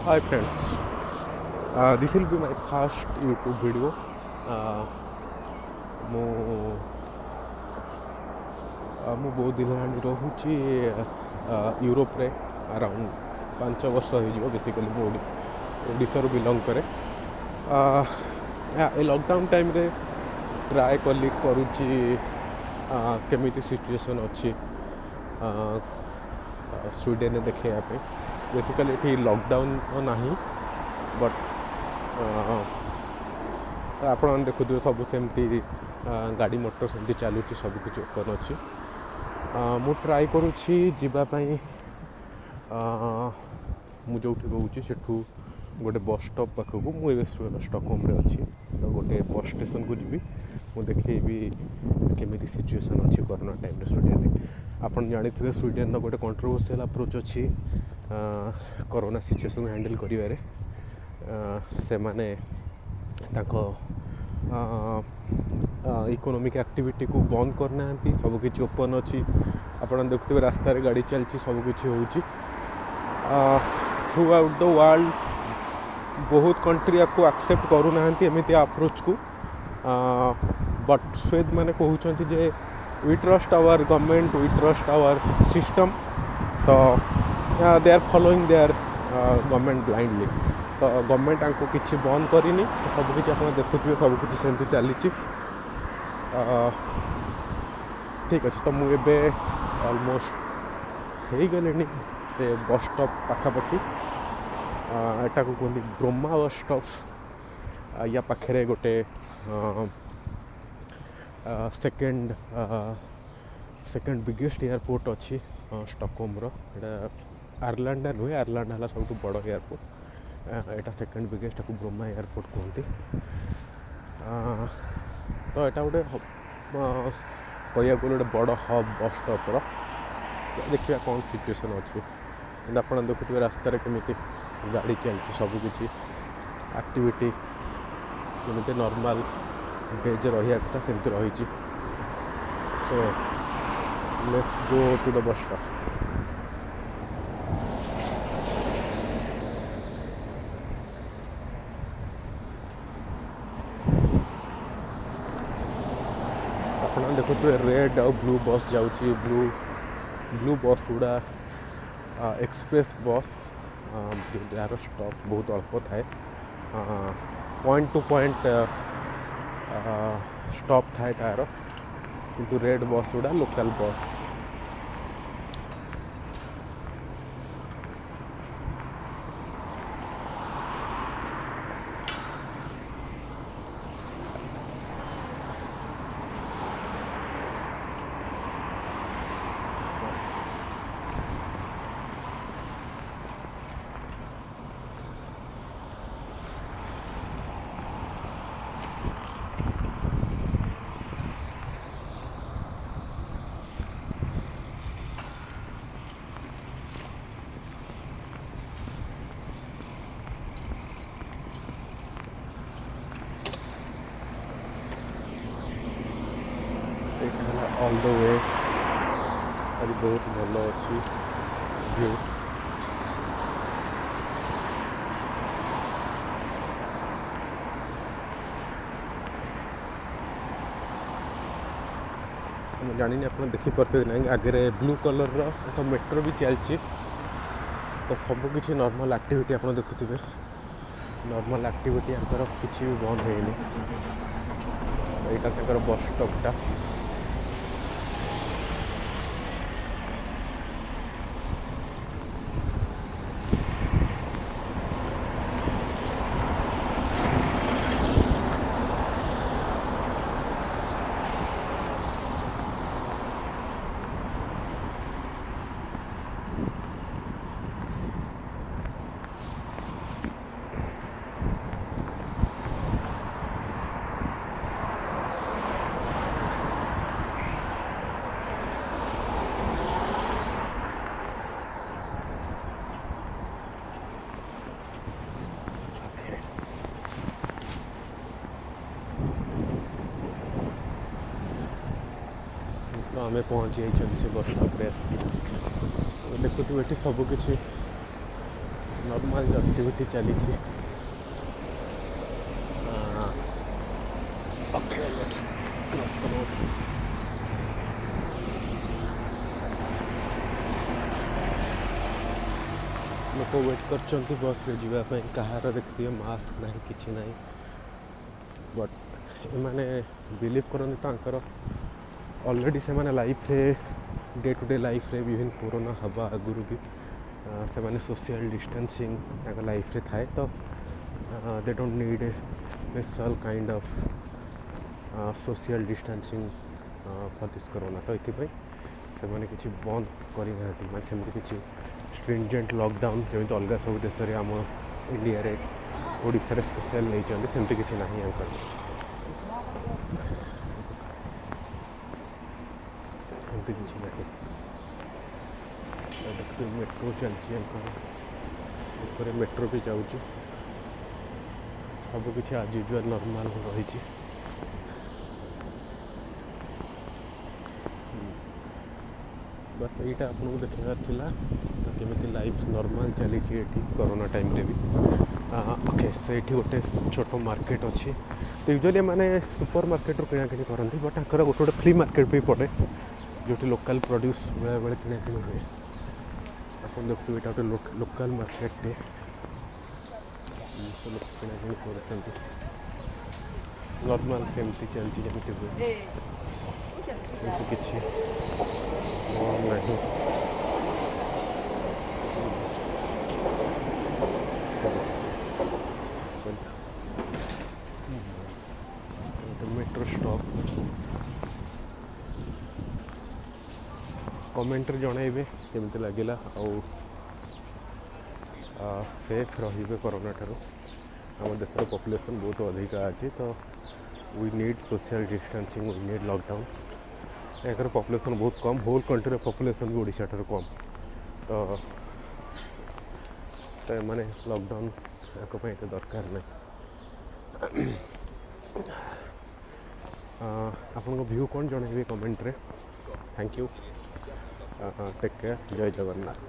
Hi friends, this will be my first YouTube video. ମୁଁ ମୁଁ ବହୁତ ଦିନ ହେଲାଣି ରହୁଛି ୟୁରୋପରେ ଆରାଉଣ୍ଡ 5 ବର୍ଷ ହେଇଯିବ। ବେସିକାଲି ମୁଁ ଓଡ଼ିଶାରୁ ବିଲଙ୍ଗ କରେ। ଏ ଲକଡାଉନ୍ ଟାଇମ୍ରେ ଟ୍ରାଏ କରୁଛି କେମିତି ସିଚୁଏସନ୍ ଅଛି ସ୍ୱିଡେନରେ ଦେଖାଇବା ପାଇଁ। ବେସିକାଲି ଏଠି ଲକଡାଉନ୍ ନାହିଁ, ବଟ୍ ଆପଣମାନେ ଦେଖୁଥିବେ ସବୁ ସେମିତି ଗାଡ଼ି ମଟର ସେମିତି ଚାଲୁଛି, ସବୁକିଛି ଓପନ୍ ଅଛି। ମୁଁ ଟ୍ରାଏ କରୁଛି ଯିବା ପାଇଁ ମୁଁ ଯେଉଁଠି ରହୁଛି ସେଠୁ ଗୋଟେ ବସ୍ ଷ୍ଟପ୍ ପାଖକୁ। ମୁଁ ଏବେ ଷ୍ଟକହୋମ୍ରେ ଅଛି, ତ ଗୋଟେ ବସ୍ ଷ୍ଟେସନ୍କୁ ଯିବି। ମୁଁ ଦେଖେଇବି କେମିତି ସିଚୁଏସନ୍ ଅଛି କରୋନା ଟାଇମ୍ରେ ସ୍ୱିଡେନରେ। ଆପଣ ଜାଣିଥିବେ ସ୍ୱିଡେନର ଗୋଟେ କଣ୍ଟ୍ରୋଭର୍ସିଆଲ୍ ଆପ୍ରୋଚ୍ ଅଛି କରୋନା ସିଚୁଏସନ୍କୁ ହ୍ୟାଣ୍ଡେଲ୍ କରିବାରେ। ସେମାନେ ତାଙ୍କ ଇକୋନୋମିକ୍ ଆକ୍ଟିଭିଟିକୁ ବନ୍ଦ କରିନାହାନ୍ତି, ସବୁକିଛି ଓପନ୍ ଅଛି। ଆପଣ ଦେଖୁଥିବେ ରାସ୍ତାରେ ଗାଡ଼ି ଚାଲିଛି, ସବୁକିଛି ହେଉଛି। ଥ୍ରୁ ଆଉଟ୍ ଦ ୱାର୍ଲଡ଼ ବହୁତ କଣ୍ଟ୍ରି ଆକୁ ଆକ୍ସେପ୍ଟ କରୁନାହାନ୍ତି ଏମିତି ଆପ୍ରୋଚ୍କୁ। ବଟ୍ ସ୍ୱେଦ ମାନେ କହୁଛନ୍ତି ଯେ we trust our government, we trust our system. ତ they are following their government blindly. ତ ଗଭର୍ଣ୍ଣମେଣ୍ଟ ତାଙ୍କୁ କିଛି ବନ୍ଦ କରିନି, ସବୁକିଛି ଆପଣ ଦେଖୁଥିବେ ସବୁକିଛି ସେମିତି ଚାଲିଛି। ଠିକ୍ ଅଛି, ତ ମୁଁ ଏବେ ଅଲମୋଷ୍ଟ ହେଇଗଲିଣି ସେ ବସ୍ ଷ୍ଟପ୍ ପାଖାପାଖି। ଏଟାକୁ କୁହନ୍ତି ବ୍ରୋମା ବସ୍ ଷ୍ଟପ୍। ୟା ପାଖରେ ଗୋଟେ ସେକେଣ୍ଡ ବିଗେଷ୍ଟ ଏୟାରପୋର୍ଟ ଅଛି ଷ୍ଟକହୋମ୍ର। ଏଇଟା ଆର୍ଲାଣ୍ଡା ନୁହେଁ, ଆର୍ଲାଣ୍ଡା ହେଲା ସବୁଠୁ ବଡ଼ ଏୟାରପୋର୍ଟ। ଏଇଟା ସେକେଣ୍ଡ ବିଗେଷ୍ଟ, ତାକୁ ବ୍ରୋମା ଏୟାରପୋର୍ଟ କୁହନ୍ତି। ତ ଏଇଟା ଗୋଟେ କହିବାକୁ ଗଲେ ଗୋଟେ ବଡ଼ ହବ୍ ବସ୍ ଷ୍ଟପ୍ର। ଦେଖିବା କ'ଣ ସିଚୁଏସନ୍ ଅଛି। କିନ୍ତୁ ଆପଣ ଦେଖୁଥିବେ ରାସ୍ତାରେ କେମିତି ଗାଡ଼ି ଚାଲିଛି, ସବୁକିଛି ଆକ୍ଟିଭିଟି ଯେମିତି ନର୍ମାଲ୍ ଡେଜ୍ ରହିବା କଥା ସେମିତି ରହିଛି। Show let's go to the bus stop. ଆପଣ ଦେଖୁଥିବେ ରେଡ୍ ଆଉ ବ୍ଲୁ ବସ୍ ଯାଉଛି। ବ୍ଲୁ ବସ୍ ଗୁଡ଼ା ଏକ୍ସପ୍ରେସ୍ ବସ୍, ଯାହାର ଷ୍ଟପ୍ ବହୁତ ଅଳ୍ପ ଥାଏ। ପଏଣ୍ଟ ଟୁ ପଏଣ୍ଟ ଷ୍ଟପ୍ ଥାଏ ତା'ର। କିନ୍ତୁ ରେଡ୍ ବସ୍ ଗୁଡ଼ା ଲୋକାଲ୍ ବସ୍। ଏଇଟା ହେଲା ଅଲ୍ ଦ ୱେ। ଆଜି ବହୁତ ଭଲ ଅଛି ଭିଉ। ମୁଁ ଜାଣିନି ଆପଣ ଦେଖିପାରୁଥିବେ ନାହିଁ, ଆଗରେ ବ୍ଲୁ କଲର୍ର ଏକ ମେଟ୍ରୋ ବି ଚାଲିଛି। ତ ସବୁକିଛି ନର୍ମାଲ୍ ଆକ୍ଟିଭିଟି ଆପଣ ଦେଖୁଥିବେ। ନର୍ମାଲ୍ ଆକ୍ଟିଭିଟି ଆଙ୍କର କିଛି ବି ବନ୍ଦ ହେଇନି। ଏଇଟା ତାଙ୍କର ବସ୍ ଷ୍ଟପ୍ଟା। ତ ଆମେ ପହଞ୍ଚି ଯାଇଛନ୍ତି ସେ ବସ୍ ଷ୍ଟପ୍ରେ। ଦେଖୁଥିବେ ଏଠି ସବୁକିଛି नॉर्मल एक्टिविटी चली। Okay let's cross the road. लोक वेट कर बस रे जावाई, कहार देखिए मास्क ना कि ना, बट एमाने बिलीव करते ऑलरेडी से माने लाइफ रे डे टू डे लाइफ रे विभिन्न कोरोना हवा आगुरी भी से माने सोशल डिस्टेंसिंग लाइफ रे थाए, तो they don't need a special kind of social distancing for this corona. तो ये से माने किसी बंद करना मैं सेमती किसी स्ट्रिंजेंट लॉकडाउन जमी अलग सब देश में आम इंडिया रे ओडिशा रे स्पेशल नहीं सेमती किसी ना एमती किसी ना। देखते मेट्रो चलती ऊपर मेट्रो भी जाऊँ, सबकि आज यूजुआल नॉर्मल रही। बस यहाँ आपको देखार थिला तो केमी लाइफ नॉर्मल चली कोरोना टाइम रे भी। ओके से गोटे छोट मार्केट अच्छी, तो यूजुअली मैंने सुपर मार्केट किଣା किणी करती, बट आंकर गोटे गोटे फ्री मार्केट भी पड़े जो लोकल प्रोड्यूस बेले बेले किଣା किणी हुए। आप देखते ये गोटे लोकल मार्केट लोग किଣା किणी कर नॉर्मल सेमती चलती जमी हुए किसी नहीं। मेट्रो स्टॉप कमेंट जनइबे केमती लगिला सेफ रे कोरोना ठारू। आम देश पॉपुलेशन बहुत अधिक अच्छी, तो we need social distancing, we need lockdown. यार पॉपुलेशन बहुत कम, होल कंट्री पॉपुलेशन भी ओडिशा ठारू कम, तो माने लॉकडाउन एक दरकार नहीं। आपन व्यू कौन जनइबे कमेंट रे। थैंक यू, टेक केयर, जय जगन्नाथ।